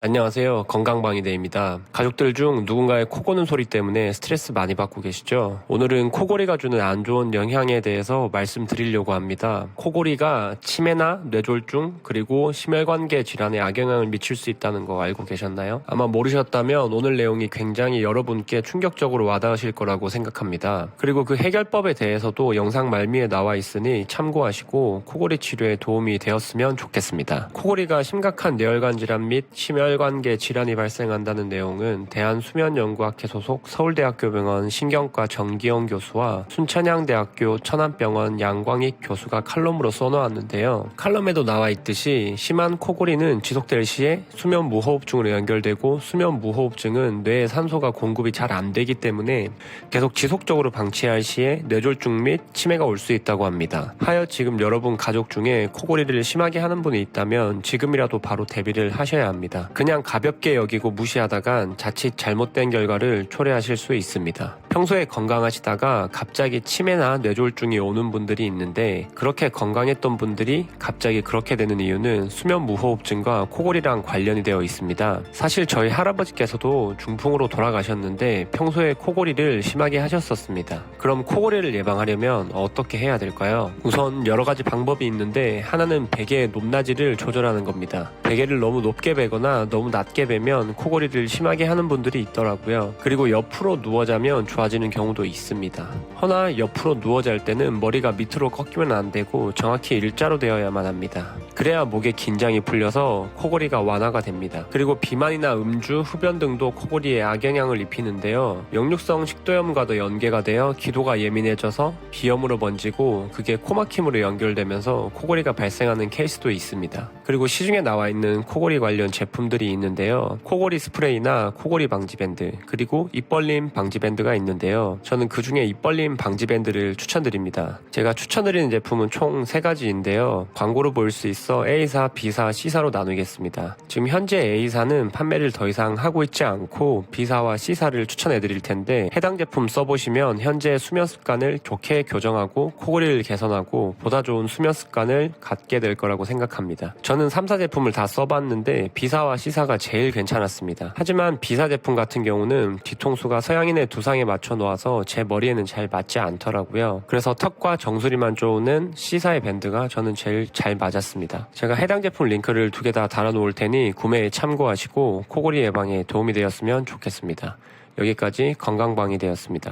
안녕하세요. 건강방위대입니다. 가족들 중 누군가의 코 고는 소리 때문에 스트레스 많이 받고 계시죠? 오늘은 코골이가 주는 안 좋은 영향에 대해서 말씀드리려고 합니다. 코골이가 치매나 뇌졸중 그리고 심혈관계 질환에 악영향을 미칠 수 있다는 거 알고 계셨나요? 아마 모르셨다면 오늘 내용이 굉장히 여러분께 충격적으로 와닿으실 거라고 생각합니다. 그리고 그 해결법에 대해서도 영상 말미에 나와 있으니 참고하시고 코골이 치료에 도움이 되었으면 좋겠습니다. 코골이가 심각한 뇌혈관 질환 및 심혈관계 질환이 발생한다는 내용은 대한수면연구학회 소속 서울대학교 병원 신경과 정기영 교수와 순천향대학교 천안병원 양광익 교수가 칼럼으로 써놓았는데요. 칼럼에도 나와 있듯이 심한 코골이는 지속될 시에 수면 무호흡증으로 연결되고 수면 무호흡증은 뇌에 산소가 공급이 잘 안 되기 때문에 계속 지속적으로 방치할 시에 뇌졸중 및 치매가 올 수 있다고 합니다. 하여 지금 여러분 가족 중에 코골이를 심하게 하는 분이 있다면 지금이라도 바로 대비를 하셔야 합니다. 그냥 가볍게 여기고 무시하다간 자칫 잘못된 결과를 초래하실 수 있습니다. 평소에 건강하시다가 갑자기 치매나 뇌졸중이 오는 분들이 있는데 그렇게 건강했던 분들이 갑자기 그렇게 되는 이유는 수면 무호흡증과 코골이랑 관련이 되어 있습니다. 사실 저희 할아버지께서도 중풍으로 돌아가셨는데 평소에 코골이를 심하게 하셨었습니다. 그럼 코골이를 예방하려면 어떻게 해야 될까요? 우선 여러 가지 방법이 있는데 하나는 베개의 높낮이를 조절하는 겁니다. 베개를 너무 높게 베거나 너무 낮게 베면 코골이를 심하게 하는 분들이 있더라고요. 그리고 옆으로 누워 자면 좋아지는 경우도 있습니다. 허나 옆으로 누워 잘 때는 머리가 밑으로 꺾이면 안 되고 정확히 일자로 되어야만 합니다. 그래야 목에 긴장이 풀려서 코골이가 완화가 됩니다. 그리고 비만이나 음주, 흡연 등도 코골이에 악영향을 입히는데요. 역류성 식도염과도 연계가 되어 기도가 예민해져서 비염으로 번지고 그게 코막힘으로 연결되면서 코골이가 발생하는 케이스도 있습니다. 그리고 시중에 나와 있는 코골이 관련 제품들이 있는데요. 코골이 스프레이나 코골이 방지 밴드 그리고 입 벌림 방지 밴드가 있는데요. 저는 그 중에 입 벌림 방지 밴드를 추천드립니다. 제가 추천드리는 제품은 총 3가지인데요. 광고로 보일 수 있어 A사, B사, C사로 나누겠습니다. 지금 현재 A사는 판매를 더 이상 하고 있지 않고 B사와 C사를 추천해드릴 텐데 해당 제품 써보시면 현재 수면 습관을 좋게 교정하고 코골이를 개선하고 보다 좋은 수면 습관을 갖게 될 거라고 생각합니다. 저는 3사 제품을 다 써봤는데 B사와 C사가 제일 괜찮았습니다. 하지만 B사 제품 같은 경우는 뒤통수가 서양인의 두상에 맞춰 놓아서 제 머리에는 잘 맞지 않더라고요. 그래서 턱과 정수리만 좋은 C사의 밴드가 저는 제일 잘 맞았습니다. 제가 해당 제품 링크를 2개 다 달아놓을 테니 구매에 참고하시고 코골이 예방에 도움이 되었으면 좋겠습니다. 여기까지 건강방위 되었습니다.